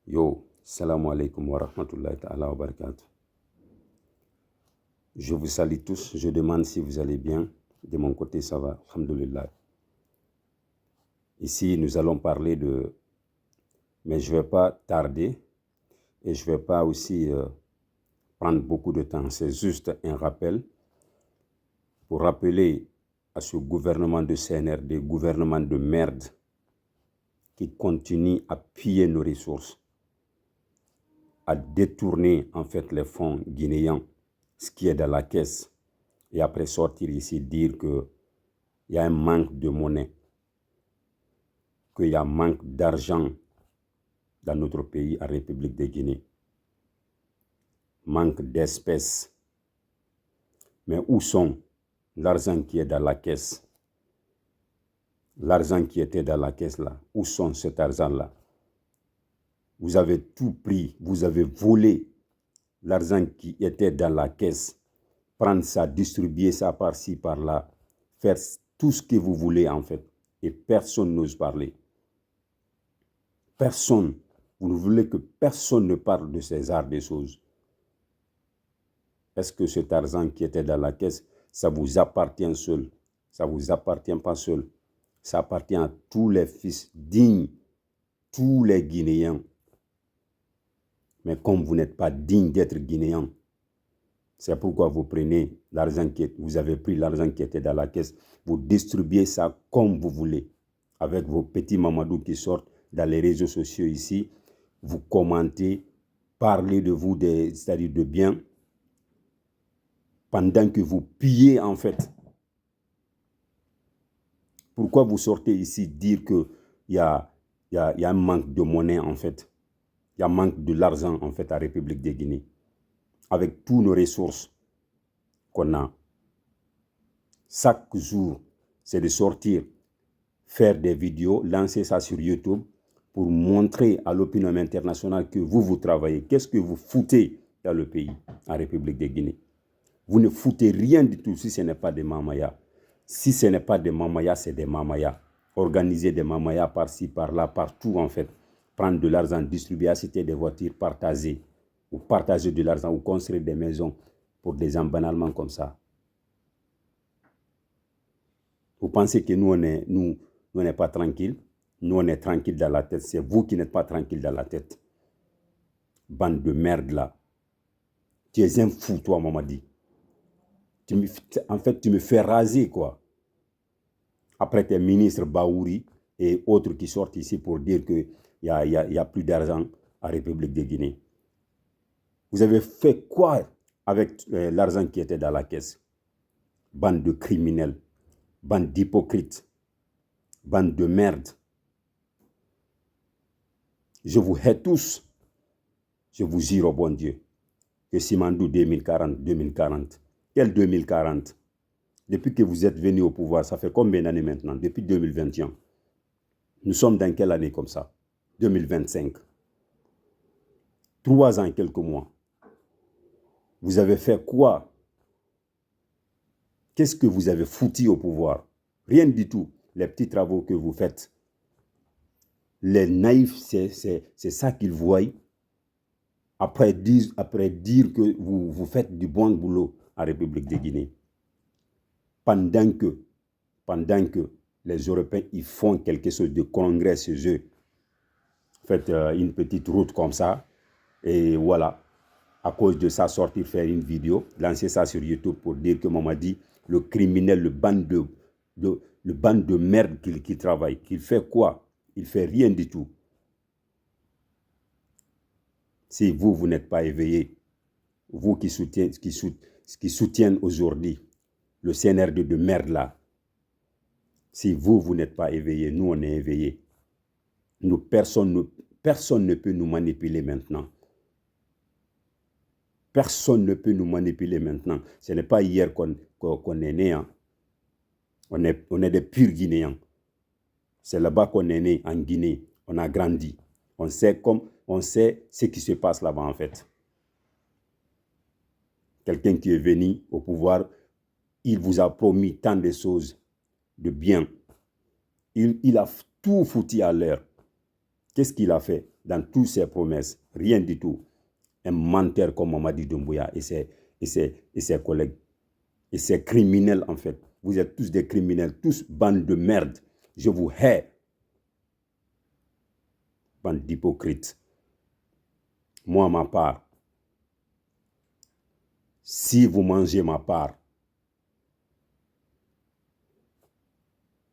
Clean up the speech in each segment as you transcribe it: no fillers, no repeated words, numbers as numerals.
Yo, salam alaikum wa rahmatullahi ta'ala wa barakatuh. Je vous salue tous, je demande si vous allez bien. De mon côté, ça va, alhamdulillah. Ici, nous allons parler de... Mais je ne vais pas tarder et je ne vais pas aussi prendre beaucoup de temps. C'est juste un rappel pour rappeler à ce gouvernement de CNRD, gouvernement de merde, qui continue à piller nos ressources, à détourner en fait les fonds guinéens, ce qui est dans la caisse, et après sortir ici dire qu'il y a un manque de monnaie, qu'il y a un manque d'argent dans notre pays, en République de Guinée. Manque d'espèces. Mais où sont l'argent qui est dans la caisse? L'argent qui était dans la caisse là, où sont cet argent-là? Vous avez tout pris, vous avez volé l'argent qui était dans la caisse, prendre ça, distribuer ça par-ci, par-là, faire tout ce que vous voulez en fait. Et personne n'ose parler. Personne. Vous ne voulez que personne ne parle de ces arts des choses. Est-ce que cet argent qui était dans la caisse, ça vous appartient seul? Ça ne vous appartient pas seul. Ça appartient à tous les fils dignes, tous les Guinéens. Mais comme vous n'êtes pas digne d'être Guinéen, c'est pourquoi vous prenez l'argent vous avez pris l'argent qui était dans la caisse, vous distribuez ça comme vous voulez, avec vos petits mamadous qui sortent dans les réseaux sociaux ici, vous commentez, parlez de vous, c'est-à-dire de bien, pendant que vous pillez en fait. Pourquoi vous sortez ici dire qu'il y a un manque de monnaie en fait? Il y a un manque de l'argent en fait à République de Guinée. Avec toutes nos ressources qu'on a. Chaque jour, c'est de sortir, faire des vidéos, lancer ça sur YouTube pour montrer à l'opinion internationale que vous travaillez. Qu'est-ce que vous foutez dans le pays, en République de Guinée? Vous ne foutez rien du tout si ce n'est pas des mamayas. Si ce n'est pas des mamayas, c'est des mamayas. Organiser des mamayas par-ci, par-là, partout en fait. Prendre de l'argent, distribuer, acheter des voitures, partager. Ou partager de l'argent, ou construire des maisons pour des gens banalement comme ça. Vous pensez que nous, on n'est pas tranquille? Nous, on est tranquille dans la tête. C'est vous qui n'êtes pas tranquille dans la tête. Bande de merde là. Tu es un fou, toi, Mamadi. En fait, tu me fais raser, quoi. Après tes ministres Baouri et autres qui sortent ici pour dire qu'il n'y a plus d'argent en République de Guinée. Vous avez fait quoi avec l'argent qui était dans la caisse? Bande de criminels, bande d'hypocrites, bande de merde. Je vous hais tous. Je vous jure au bon Dieu que Simandou 2040. Quel 2040? Depuis que vous êtes venu au pouvoir, ça fait combien d'années maintenant? Depuis 2021. Nous sommes dans quelle année comme ça? 2025. 3 ans et quelques mois. Vous avez fait quoi? Qu'est-ce que vous avez foutu au pouvoir? Rien du tout. Les petits travaux que vous faites. Les naïfs, c'est ça qu'ils voient. Après dire que vous faites du bon boulot en République de Guinée. Pendant que les Européens ils font quelque chose de congrès chez eux. Faites une petite route comme ça. Et voilà. À cause de ça, sortir faire une vidéo, lancer ça sur YouTube pour dire que Mamadi, le criminel, le bande de merde qui travaille, qu'il fait quoi? Il fait rien du tout. Si vous n'êtes pas éveillé, vous qui soutiennent aujourd'hui le CNRD de merde là, si vous n'êtes pas éveillé, nous on est éveillés. Personne ne peut nous manipuler maintenant. Personne ne peut nous manipuler maintenant. Ce n'est pas hier qu'on est né. Hein. On est des purs Guinéens. C'est là-bas qu'on est né, en Guinée. On a grandi. On sait ce qui se passe là-bas en fait. Quelqu'un qui est venu au pouvoir, il vous a promis tant de choses de bien. Il a tout foutu à l'air. Qu'est-ce qu'il a fait? dans toutes ses promesses. Rien du tout. Un menteur comme Mamadi Doumbouya et ses collègues. Et ses criminels, en fait. Vous êtes tous des criminels, tous bande de merde. Je vous hais. Bande d'hypocrites. Moi, ma part, si vous mangez ma part,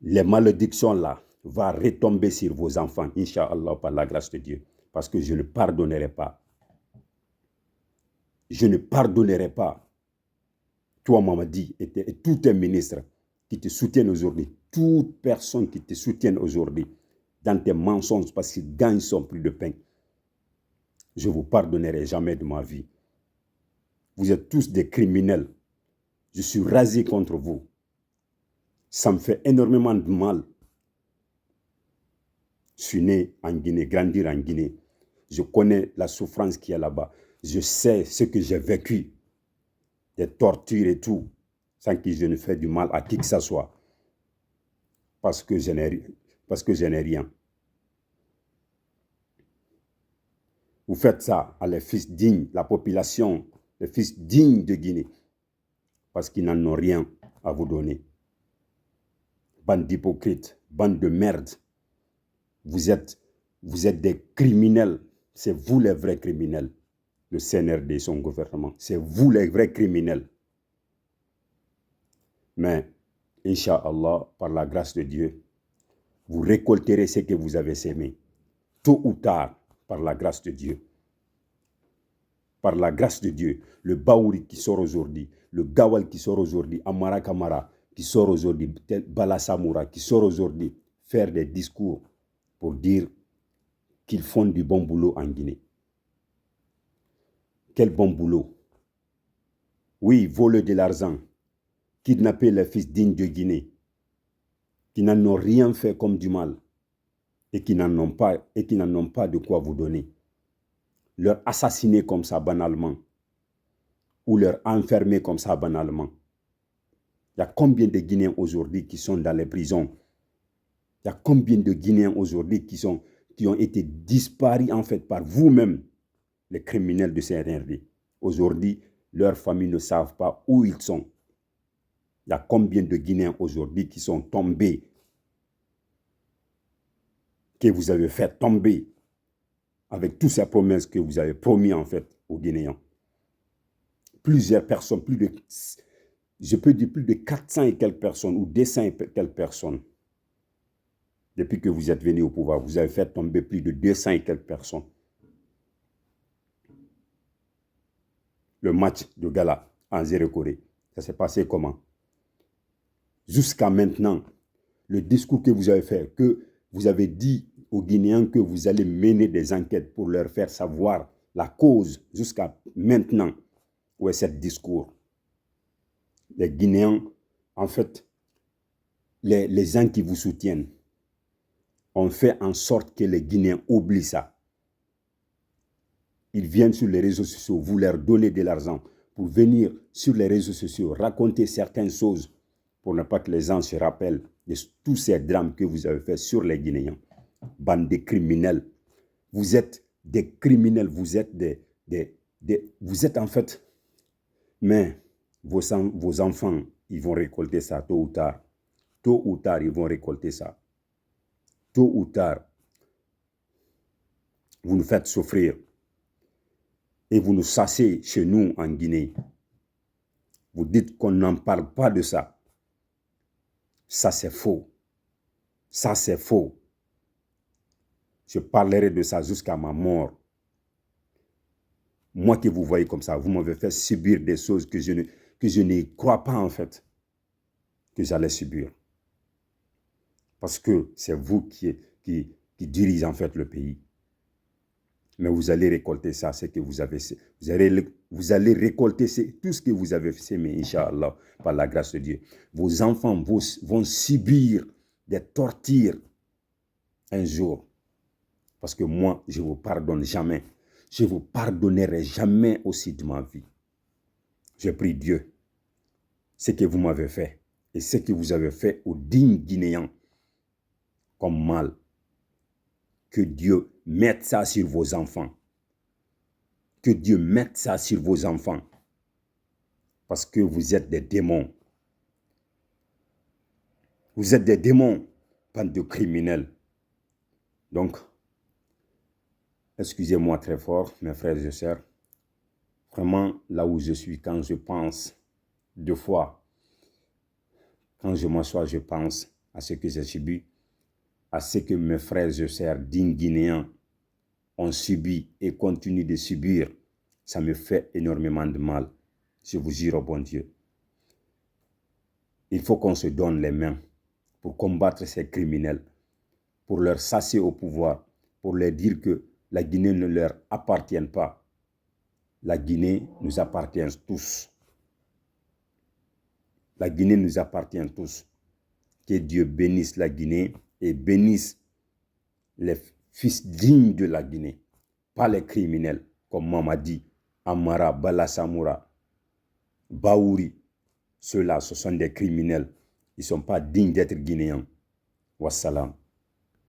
les malédictions là vont retomber sur vos enfants, Inch'Allah, par la grâce de Dieu. Parce que je ne pardonnerai pas. Je ne pardonnerai pas. Toi, Mamadi, et tous tes ministres qui te soutiennent aujourd'hui, toute personne qui te soutienne aujourd'hui dans tes mensonges parce qu'ils gagnent son prix de pain, je ne vous pardonnerai jamais de ma vie. Vous êtes tous des criminels. Je suis rasé contre vous. Ça me fait énormément de mal. Je suis né en Guinée, grandir en Guinée. Je connais la souffrance qu'il y a là-bas. Je sais ce que j'ai vécu. Des tortures et tout. Sans que je ne fasse du mal à qui que ce soit. Parce que je n'ai rien. Vous faites ça à les fils dignes, la population, les fils dignes de Guinée. Parce qu'ils n'en ont rien à vous donner. Bande d'hypocrites, bande de merde. Vous êtes des criminels. C'est vous les vrais criminels. Le CNRD, son gouvernement. C'est vous les vrais criminels. Mais, Inch'Allah, par la grâce de Dieu, vous récolterez ce que vous avez sémé. Tôt ou tard, par la grâce de Dieu. Par la grâce de Dieu, le Baouri qui sort aujourd'hui, le Gawal qui sort aujourd'hui, Amara Kamara qui sort aujourd'hui, Bala Samoura qui sort aujourd'hui, faire des discours pour dire qu'ils font du bon boulot en Guinée. Quel bon boulot. Oui, voler de l'argent, kidnapper les fils dignes de Guinée, qui n'en ont rien fait comme du mal et qui n'en ont pas de quoi vous donner. Leur assassiner comme ça banalement ou leur enfermer comme ça banalement. Il y a combien de Guinéens aujourd'hui qui sont dans les prisons? Il y a combien de Guinéens aujourd'hui qui ont été disparus en fait par vous-même, les criminels de CNRD. Aujourd'hui, leurs familles ne savent pas où ils sont. Il y a combien de Guinéens aujourd'hui qui sont tombés, que vous avez fait tomber avec toutes ces promesses que vous avez promis en fait aux Guinéens. Plusieurs personnes, je peux dire plus de 400 et quelques personnes ou 200 et quelques personnes. Depuis que vous êtes venu au pouvoir, vous avez fait tomber plus de 200 et quelques personnes. Le match de gala en Zéro-Corée, ça s'est passé comment? Jusqu'à maintenant, le discours que vous avez fait, que vous avez dit aux Guinéens que vous allez mener des enquêtes pour leur faire savoir la cause, jusqu'à maintenant, où est ce discours? Les Guinéens, en fait, les gens qui vous soutiennent, ont fait en sorte que les Guinéens oublient ça. Ils viennent sur les réseaux sociaux, vous leur donnez de l'argent pour venir sur les réseaux sociaux, raconter certaines choses pour ne pas que les gens se rappellent de tous ces drames que vous avez fait sur les Guinéens. Bande de criminels. Vous êtes des criminels, vous êtes vous êtes en fait, mais vos enfants, ils vont récolter ça tôt ou tard. Tôt ou tard, ils vont récolter ça. Tôt ou tard, vous nous faites souffrir. Et vous nous chassez chez nous en Guinée. Vous dites qu'on n'en parle pas de ça. Ça, c'est faux. Ça, c'est faux. Je parlerai de ça jusqu'à ma mort. Moi que vous voyez comme ça, vous m'avez fait subir des choses que je ne crois pas en fait que j'allais subir. Parce que c'est vous qui dirigez en fait le pays. Mais vous allez récolter ça, ce que vous avez. Vous allez récolter tout ce que vous avez semé, Inch'Allah, par la grâce de Dieu. Vos enfants vont subir des tortures un jour. Parce que moi, je ne vous pardonne jamais. Je ne vous pardonnerai jamais aussi de ma vie. Je prie Dieu, ce que vous m'avez fait et ce que vous avez fait aux dignes Guinéens comme mal. Que Dieu mette ça sur vos enfants. Que Dieu mette ça sur vos enfants. Parce que vous êtes des démons. Vous êtes des démons, bande de criminels. Donc, excusez-moi très fort, mes frères et sœurs. Vraiment, là où je suis, quand je pense, deux fois, quand je m'assois, je pense à ce que j'ai subi, à ce que mes frères et sœurs dignes Guinéens ont subi et continuent de subir. Ça me fait énormément de mal. Je vous jure au bon Dieu. Il faut qu'on se donne les mains pour combattre ces criminels, pour leur sasser au pouvoir, pour leur dire que la Guinée ne leur appartient pas. La Guinée nous appartient tous. La Guinée nous appartient tous. Que Dieu bénisse la Guinée et bénisse les fils dignes de la Guinée, pas les criminels comme Mamadi, Amara, Bala Samoura, Baouri. Ceux-là, ce sont des criminels. Ils ne sont pas dignes d'être guinéens. Wassalam.